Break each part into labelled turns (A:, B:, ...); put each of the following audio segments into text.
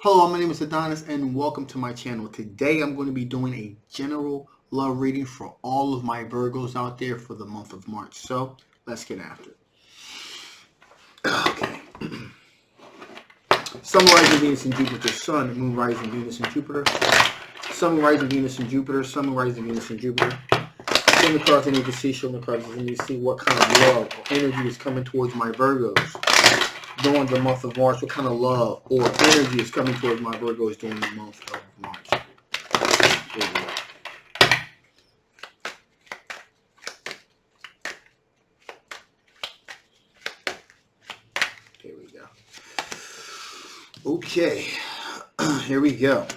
A: Hello, my name is Adonis and welcome to my channel. Today I'm going to be doing a general love reading for all of my Virgos out there for the month of March. So let's get after it. Okay. Sun, rising Venus and Jupiter, Sun, Moon, rising Venus and Jupiter. Sun, rising Venus and Jupiter, Sun, rising Venus and Jupiter. Show the cards I need to see, show the cards I need to see what kind of love or energy is coming towards my Virgos during the month of March. What kind of love or energy is coming towards my Virgos during the month of March? Here we go. Here we go. Okay. Here we go.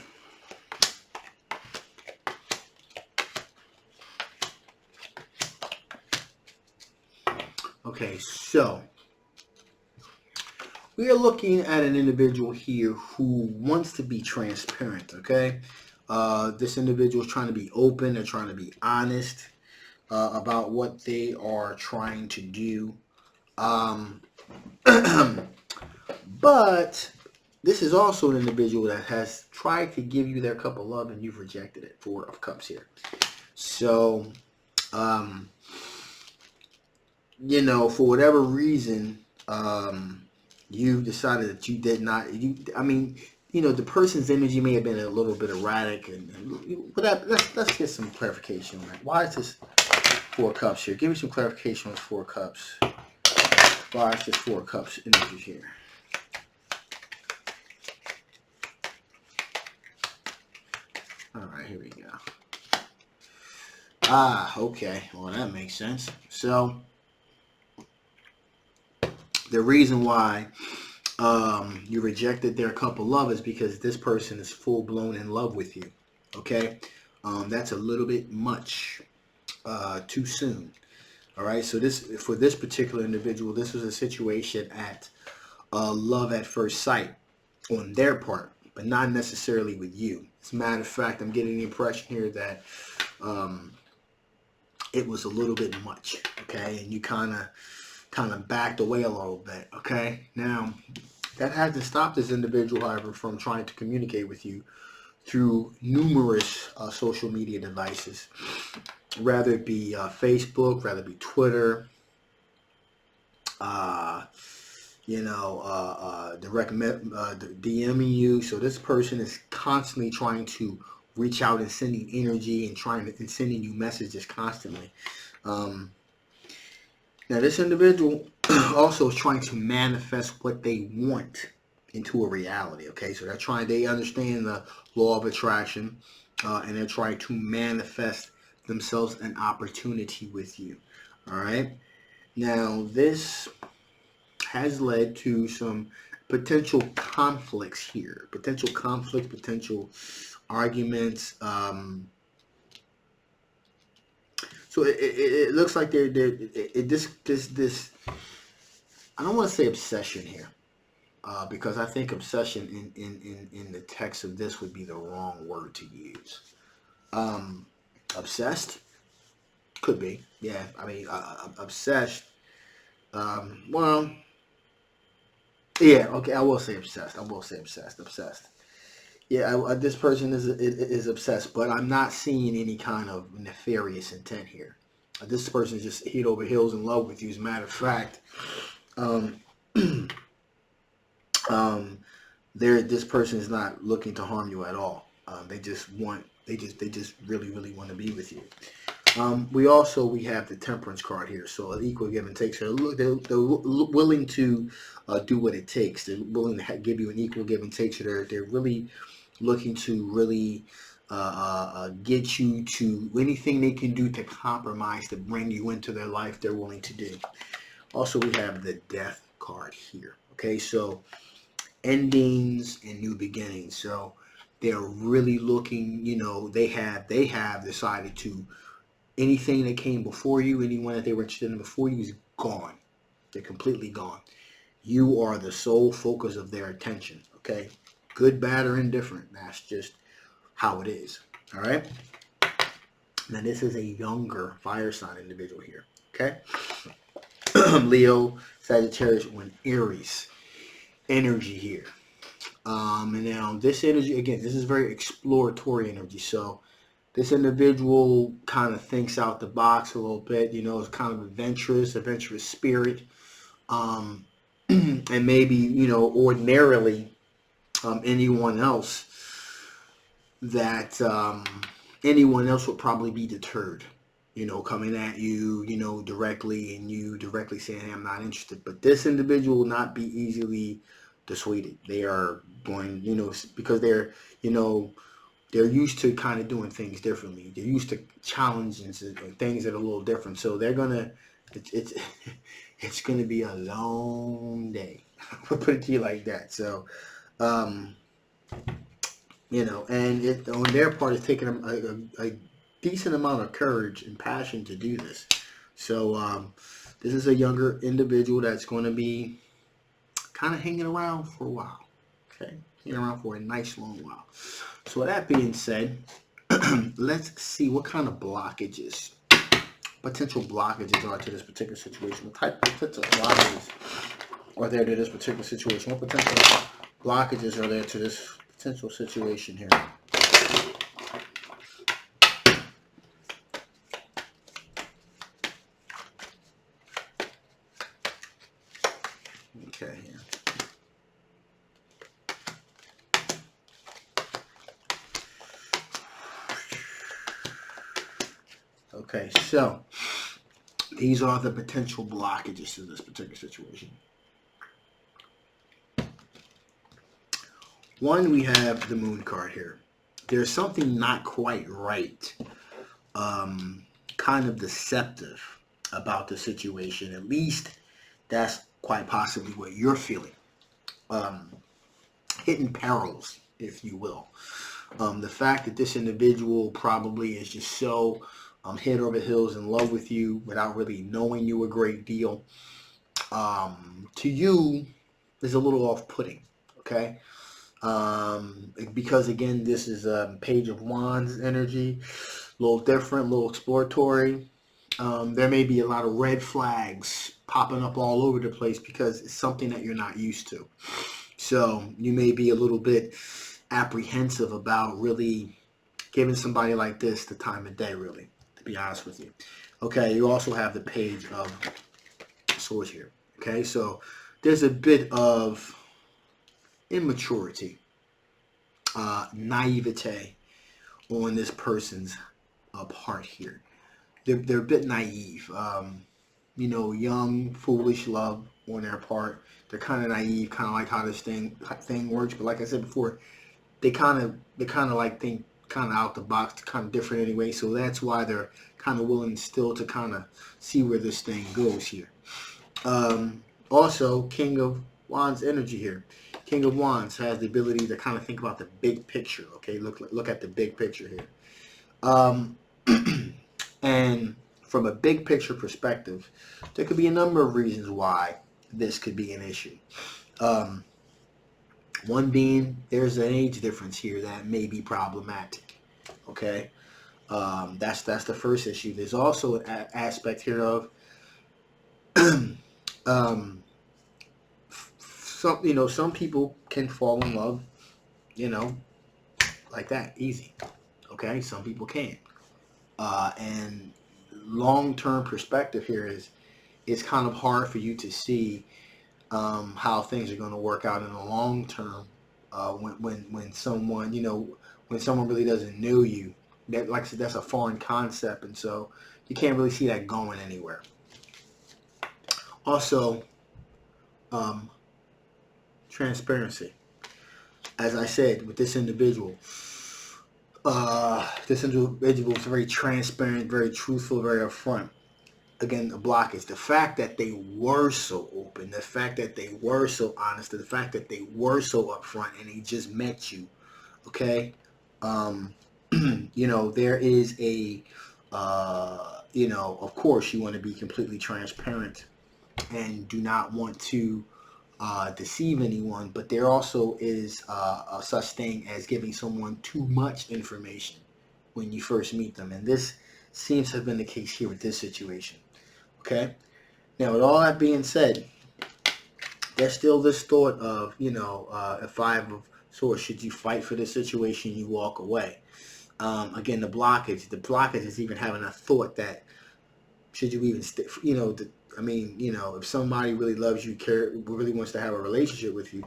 A: Okay, so we are looking at an individual here who wants to be transparent, okay? This individual is trying to be open. They're trying to be honest about what they are trying to do. But this is also an individual that has tried to give you their cup of love and you've rejected it. Four of Cups here. So, for whatever reason, you decided that you did not. The person's energy may have been a little bit erratic, but let's get some clarification. Right? Why is this Four of Cups here? Give me some clarification on this Four of Cups. Why is this Four of Cups energy here? All right, here we go. Okay. Well, that makes sense. So, the reason why you rejected their cup of love is because this person is full-blown in love with you. Okay? That's a little bit much too soon. All right? So for this particular individual, this was a situation at love at first sight on their part, but not necessarily with you. As a matter of fact, I'm getting the impression here that it was a little bit much, okay? And you kind of backed away a little bit, okay? Now, that hasn't stopped this individual, however, from trying to communicate with you through numerous social media devices, rather it be Facebook, rather it be Twitter, DMing you. So this person is constantly trying to reach out and sending energy and sending you messages constantly. Now this individual also is trying to manifest what they want into a reality. Okay, so they understand the law of attraction, and they're trying to manifest themselves an opportunity with you. All right. Now this has led to some potential conflicts here. Potential arguments. So it looks like this. I don't want to say obsession here, because I think obsession in the text of this would be the wrong word to use. Obsessed could be, yeah. Obsessed. Well, yeah. Okay, I will say obsessed. Obsessed. Yeah, this person is obsessed, but I'm not seeing any kind of nefarious intent here. This person is just head over heels in love with you. As a matter of fact, this person is not looking to harm you at all. They just really want to be with you. We have the Temperance card here, so an equal give and take. So they're willing to do what it takes. They're willing to give you an equal give and take. So they're really looking to really get you to anything they can do to compromise to bring you into their life. They're willing to do. Also, we have the Death card here. Okay, so endings and new beginnings. So they're really looking. They have decided to. Anything that came before you, anyone that they were interested in before you is gone. They're completely gone. You are the sole focus of their attention, okay? Good, bad, or indifferent. That's just how it is, all right? Now, this is a younger fire sign individual here, okay? Leo, Sagittarius, or an Aries energy here. And now this energy, again, this is very exploratory energy. So this individual kind of thinks out the box a little bit, it's kind of adventurous spirit. Um, and maybe, ordinarily, anyone else that anyone else would probably be deterred, coming at you, directly, and you directly saying, hey, I'm not interested. But this individual will not be easily dissuaded. They are going, because they're used to kind of doing things differently. They're used to challenges and things that are a little different. So they're gonna, it's it's gonna be a long day. I'll put it to you like that. So, um, and it on their part, it's taking a decent amount of courage and passion to do this. So, this is a younger individual that's going to be kind of hanging around for a while. Okay, hanging around for a nice long while. So with that being said, let's see what kind of potential blockages are to this particular situation. What type of potential blockages are there to this particular situation? What potential blockages are there to this potential situation here? Okay, yeah. Okay, so these are the potential blockages to this particular situation. One, we have the moon card here. There's something not quite right, kind of deceptive about the situation. At least that's quite possibly what you're feeling. Hidden perils, if you will. The fact that this individual probably is just so head over heels in love with you without really knowing you a great deal, to you is a little off-putting, okay? Because again, this is a Page of Wands energy, a little different, a little exploratory. There may be a lot of red flags popping up all over the place because it's something that you're not used to. So you may be a little bit apprehensive about really giving somebody like this the time of day, really, to be honest with you. Okay, you also have the Page of Swords here. Okay, so there's a bit of immaturity, naivete on this person's part here. They're a bit naive. Young, foolish love on their part. They're kind of naive, kind of like how this thing works. But like I said before, they kind of like think kind of out the box, kind of different anyway. So that's why they're kind of willing still to kind of see where this thing goes here. Also, King of Wands energy here. King of Wands has the ability to kind of think about the big picture. Okay, look at the big picture here. And from a big picture perspective, there could be a number of reasons why this could be an issue. One being there's an age difference here that may be problematic. Okay, that's the first issue. There's also an aspect here of some people can fall in love, like that easy. Okay, some people can. And long-term perspective here is it's kind of hard for you to see how things are going to work out in the long term when someone really doesn't know you. That, like I said, that's a foreign concept, and so you can't really see that going anywhere. Also, transparency. As I said, with this individual is very transparent, very truthful, very upfront. Again, the block is the fact that they were so open, the fact that they were so honest, the fact that they were so upfront, and they just met you. Okay, there is a, of course, you want to be completely transparent and do not want to deceive anyone, but there also is a such thing as giving someone too much information when you first meet them, and this seems to have been the case here with this situation. Okay, now with all that being said, there's still this thought of a Five of So should you fight for the situation, you walk away. Again, the blockage is even having a thought that should you even, if somebody really loves you, really wants to have a relationship with you,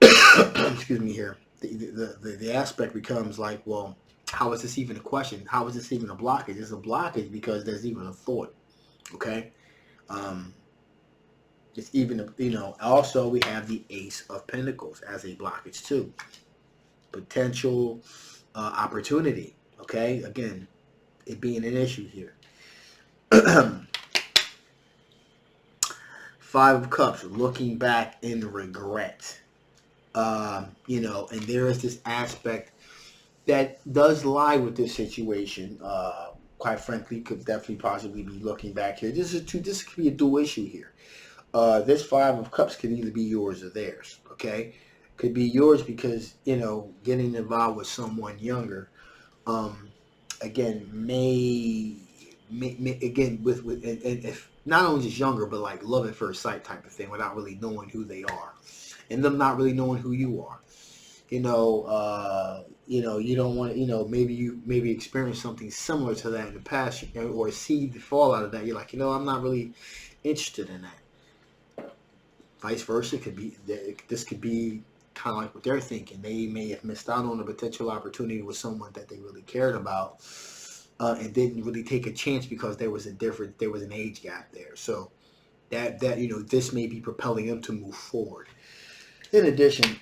A: excuse me here, the aspect becomes like, well, how is this even a question? How is this even a blockage? It's a blockage because there's even a thought, okay? Um, it's even, also we have the Ace of Pentacles as a blockage too. Potential opportunity, okay? Again, it being an issue here. Five of Cups, looking back in regret. And there is this aspect that does lie with this situation. Quite frankly, could definitely possibly be looking back here. This could be a dual issue here. This Five of Cups could either be yours or theirs. Okay, could be yours because getting involved with someone younger. Again, again with and if not only just younger, but like love at first sight type of thing, without really knowing who they are, and them not really knowing who you are. You don't want to, maybe you experience something similar to that in the past, or see the fallout of that. You're like, I'm not really interested in that. Vice versa, this could be kind of like what they're thinking. They may have missed out on a potential opportunity with someone that they really cared about, and didn't really take a chance because there was an age gap there. So that this may be propelling them to move forward. In addition,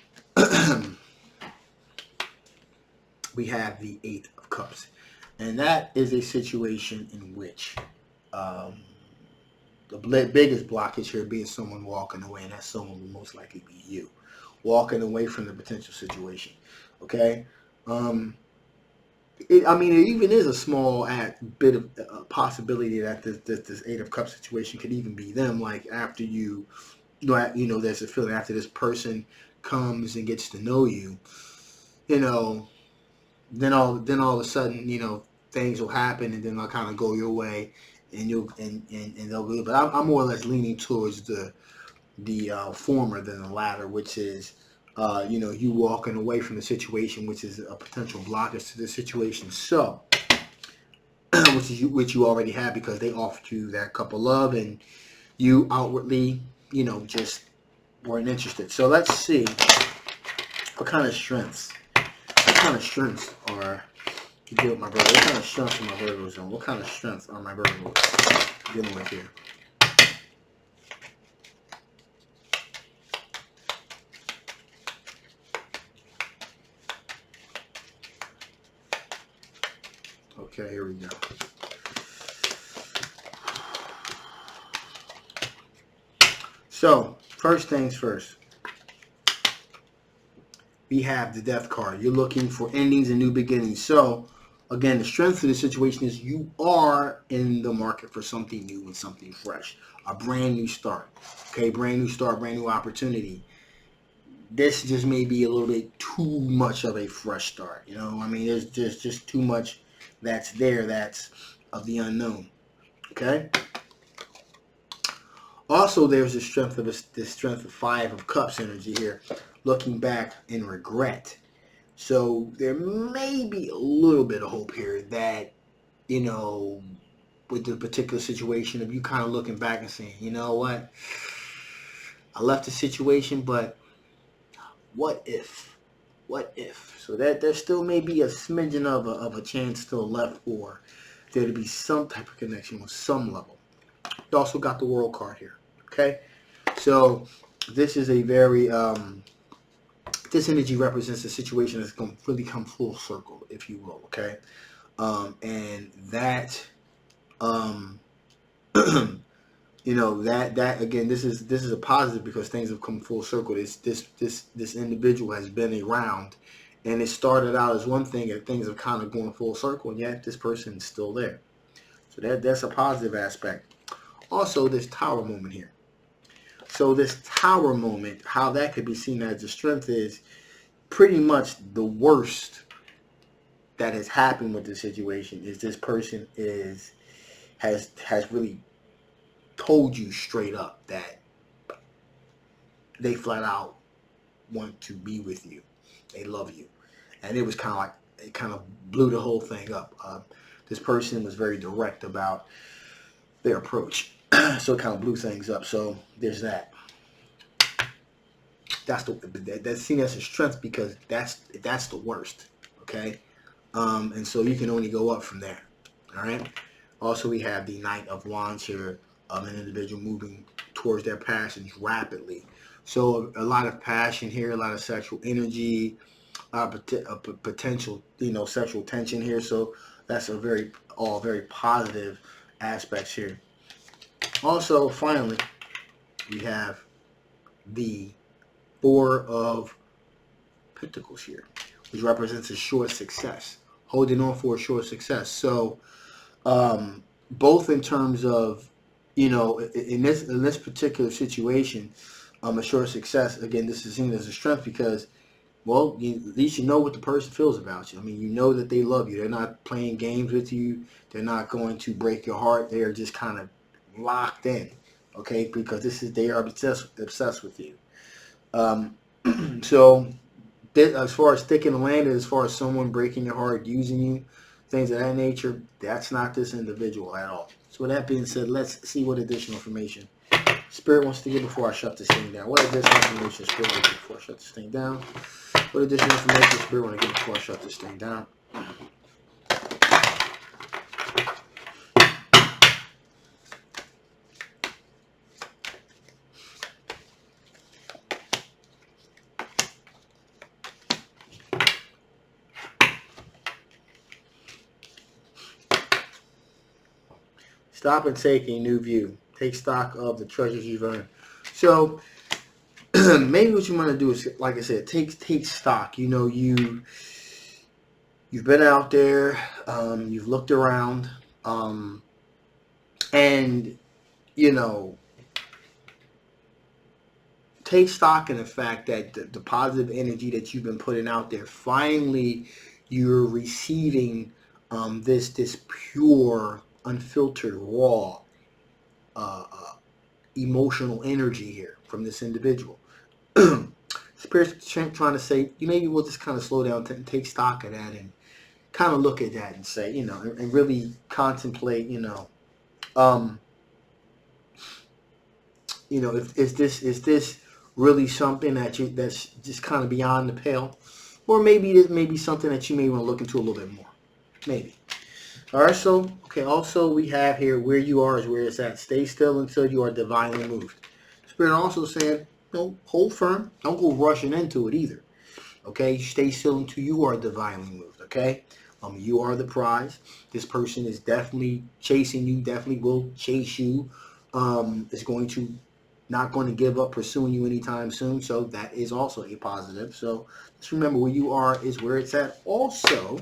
A: we have the Eight of Cups. And that is a situation in which the biggest blockage here being someone walking away, and that someone will most likely be you. Walking away from the potential situation. Okay? It even is a small bit of possibility that this Eight of Cups situation could even be them. Like after there's a feeling after this person comes and gets to know you, then all of a sudden, things will happen, and then they'll kind of go your way, and they'll go. But I'm more or less leaning towards the former than the latter, which is you walking away from the situation, which is a potential blockage to the situation. So which you already had because they offered you that cup of love, and you outwardly just weren't interested. So let's see what kind of strengths are you deal with my Virgo. What kind of strengths are my Virgos on? What kind of strengths are my Virgos dealing with here? Okay, here we go. So, first things first. We have the Death card. You're looking for endings and new beginnings. So, again, the strength of the situation is you are in the market for something new and something fresh. A brand new start. Okay, brand new start, brand new opportunity. This just may be a little bit too much of a fresh start. There's just too much that's of the unknown. Okay? Also, there's the strength of Five of Cups energy here, looking back in regret. So there may be a little bit of hope here that, with the particular situation of you kind of looking back and saying, you know what, I left the situation, but what if? So that there still may be a smidgen of a chance still left for there to be some type of connection on some level. You also got the World card here. Okay, so this is a very this energy represents a situation that's going to really come full circle, if you will. Okay, and that that again, this is a positive because things have come full circle. This individual has been around, and it started out as one thing, and things have kind of gone full circle, and yet this person is still there. So that's a positive aspect. Also, this Tower moment here. So this Tower moment, how that could be seen as a strength is pretty much the worst that has happened with the situation is this person has really told you straight up that they flat out want to be with you. They love you. And it was kind of like, it kind of blew the whole thing up. This person was very direct about their approach. So it kind of blew things up. So there's that. That's seen as a strength because that's the worst. Okay. And so you can only go up from there. All right. Also, we have the Knight of Wands here, an individual moving towards their passions rapidly. So a lot of passion here, a lot of sexual energy, potential, sexual tension here. So that's all very positive aspects here. Also, finally, we have the Four of Pentacles here, which represents a short success, holding on for a short success. So, both in terms of, in this particular situation, a short success. Again, this is seen as a strength because, well, at least you know what the person feels about you. I mean, you know that they love you. They're not playing games with you. They're not going to break your heart. They are just kind of locked in, okay? Because they are obsessed with you. So, as far as sticking the landing, as far as someone breaking your heart, using you, things of that nature, that's not this individual at all. So with that being said, let's see what additional information Spirit wants to give before I shut this thing down. What additional information Spirit wants to give before I shut this thing down? What additional information Spirit wants to give before I shut this thing down? Stop and take a new view. Take stock of the treasures you've earned. So maybe what you want to do is, like I said, take stock. You've been out there, you've looked around, and take stock in the fact that the positive energy that you've been putting out there, finally you're receiving this pure, unfiltered, raw, emotional energy here from this individual. Spirit's trying to say, maybe we'll just kind of slow down and take stock of that and kind of look at that and say, and really contemplate, is this really something that's just kind of beyond the pale, or maybe this may be something that you may want to look into a little bit more, maybe. All right, so okay. Also, we have here where you are is where it's at. Stay still until you are divinely moved. Spirit also said, hold firm. Don't go rushing into it either. Okay, stay still until you are divinely moved. Okay, you are the prize. This person is definitely chasing you. Definitely will chase you. Is not going to give up pursuing you anytime soon. So that is also a positive. So just remember where you are is where it's at. Also,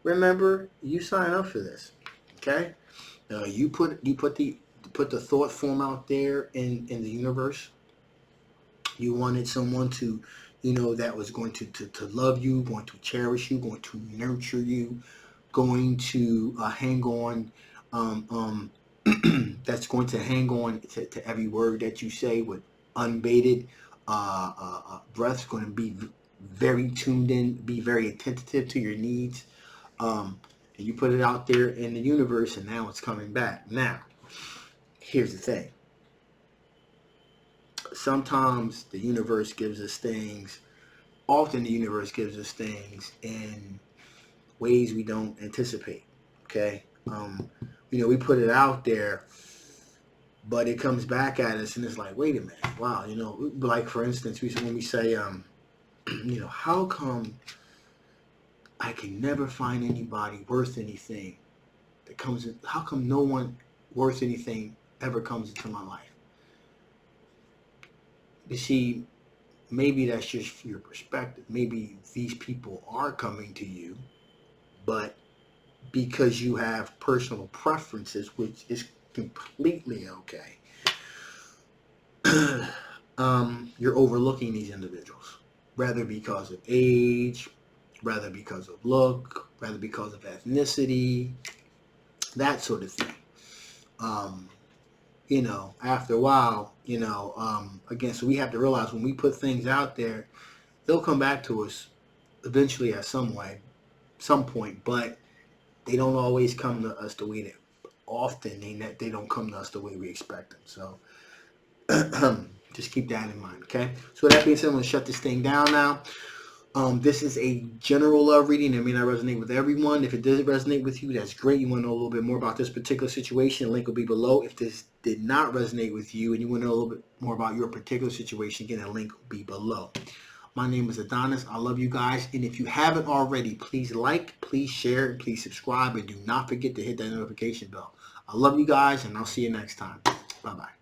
A: remember you sign up for this. Okay, you put the thought form out there in the universe. You wanted someone to, that was going to love you, going to cherish you, going to nurture you, going to hang on, that's going to hang on to every word that you say with unbated breath, going to be very tuned in, be very attentive to your needs. And you put it out there in the universe, and now it's coming back. Now, here's the thing. Sometimes the universe gives us things, often the universe gives us things in ways we don't anticipate, okay? We put it out there, but it comes back at us, and it's like, wait a minute, wow, like for instance, when we say, how come I can never find anybody worth anything that comes in, how come no one worth anything ever comes into my life? You see, maybe that's just your perspective. Maybe these people are coming to you, but because you have personal preferences, which is completely okay, you're overlooking these individuals, rather because of age, rather because of look, rather because of ethnicity, that sort of thing. After a while, again, so we have to realize when we put things out there, they'll come back to us eventually at some point, but they don't always come to us the way that often they don't come to us the way we expect them. So just keep that in mind, okay? So that being said, I'm going to shut this thing down now. This is a general love reading. It may not resonate with everyone. If it does resonate with you, that's great. You want to know a little bit more about this particular situation, link will be below. If this did not resonate with you and you want to know a little bit more about your particular situation, again, the link will be below. My name is Adonis. I love you guys. And if you haven't already, please like, please share, and please subscribe. And do not forget to hit that notification bell. I love you guys, and I'll see you next time. Bye-bye.